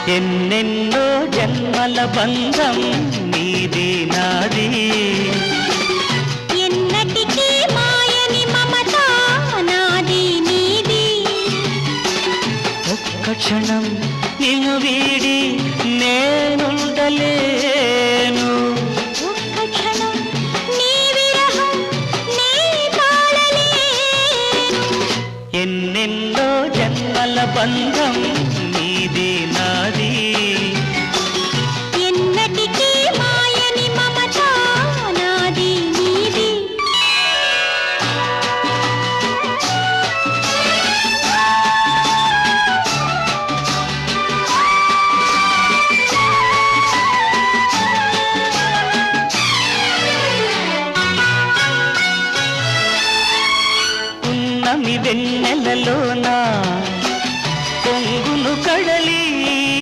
ఎన్నెన్నో జన్మల బంధం నీది నాది ఎన్నటికీ మాయని మమత నాది నీది ఒక్క క్షణం నిన్ను వీడి నేనుండలేను ఒక్క క్షణం నీ విరహం నీ తాళలేను ఎన్నెన్నో జన్మల బంధం